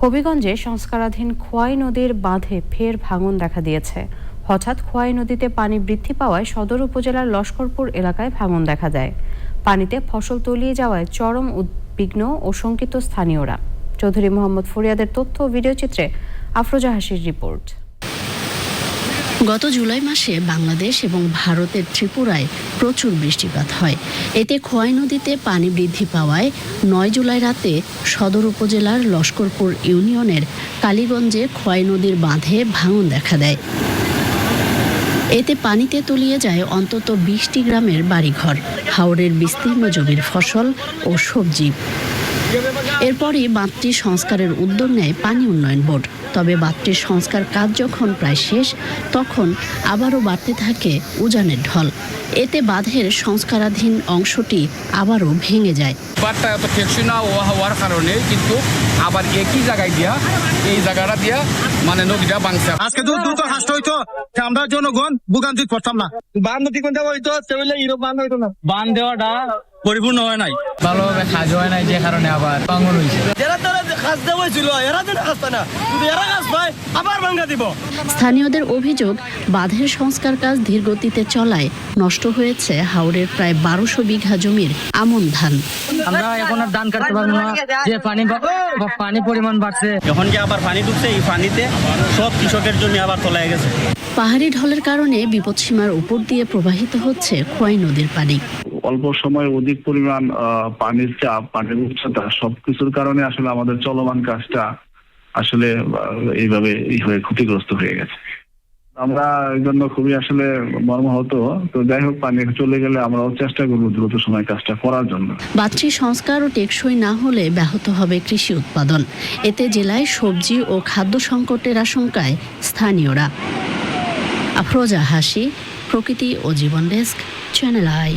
হবিগঞ্জে সংস্কারাধীন খোয়াই নদীর বাঁধে ফের ভাঙন দেখা দিয়েছে। হঠাৎ খোয়াই নদীতে পানি বৃদ্ধি পাওয়ায় সদর উপজেলার লস্করপুর এলাকায় ভাঙন দেখা দেয়। পানিতে ফসল তলিয়ে যাওয়ায় চরম উদ্বিগ্ন ও শঙ্কিত স্থানীয়রা। চৌধুরী মোহাম্মদ ফরিয়াদের তথ্য ও ভিডিওচিত্রে আফরোজা হাসির রিপোর্ট। গত জুলাই মাসে বাংলাদেশ এবং ভারতের ত্রিপুরায় প্রচুর বৃষ্টিপাত হয়। এতে খোয়াই নদীতে পানি বৃদ্ধি পাওয়ায় ৯ জুলাই রাতে সদর উপজেলার লস্করপুর ইউনিয়নের কালীগঞ্জে খোয়াই নদীর বাঁধে ভাঙন দেখা দেয়। এতে পানিতে তলিয়ে যায় অন্তত ২০টি গ্রামের বাড়িঘর, হাওরের বিস্তীর্ণ জমির ফসল ও সবজি। এরপরই বাঁধটি সংস্কারের উদ্যোগ নেয় পানি উন্নয়ন বোর্ড। তবে বাঁধটির সংস্কার কাজ যখন প্রায় শেষ, তখন আবারও বাড়তে থাকে উজানের ঢল। এতে বাঁধের সংস্কারাধীন অংশটি আবারও ভেঙে যায়। বাঁধটা এত টেকসই না হওয়ার কারণে কিন্তু আবার একই জায়গায় দিয়া এই জায়গাটা দিয়া মানে নদীটা ভাঙছে। আজকে দুটো হাসত হইতো, আমরা জনগণ ভোগান্তি করতাম না। বাঁধ নদী কোন জায়গা হইতো, সেগুলো ইউরোপ বাঁধ হইতো না। বাঁধ দেওয়াটা পরিপূর্ণ হয় নাই, ভালোভাবে কাজ হয় নাই, যে কারণে আবার ভাঙন হয়েছে। স্থানীয়দের অভিযোগ, বাঁধের সংস্কার কাজ ধীর গতিতে চলায় নষ্ট হয়েছে হাওরের প্রায় ১২০০ বিঘা জমির আমন ধান। আমরা এখন আর ধান কাটতে পারবো না, যে পানি পরিমাণ বাড়ছে। যখন কি আবার পানি ঢুকছে, এই পানিতে সব কৃষকের জমি আবার তলায় গেছে। পাহাড়ি ঢলের কারণে বিপদসীমার উপর দিয়ে প্রবাহিত হচ্ছে খোয়াই নদীর পানি। অল্প সময়ে অধিক পরিমাণ পানির চাপ, পানির উচ্চতা সবকিছুর কারণে আসলে আমাদের চলমান কাজটা আসলে এইভাবে ক্ষতিগ্রস্ত হয়ে গেছে। আমরা এই জন্য খুবই আসলে মর্মাহত। তো যাই হোক, পানি চলে গেলে আমরাও চেষ্টা করবো দ্রুত সময় কাজটা করার জন্য। বাঁধটি সংস্কার ও টেকসই না হলে ব্যাহত হবে কৃষি উৎপাদন। এতে জেলায় সবজি ও খাদ্য সংকটের আশঙ্কায় স্থানীয়রা। আফরোজা হাসি, প্রকৃতি ও জীবন ডেস্ক, চ্যানেল আই।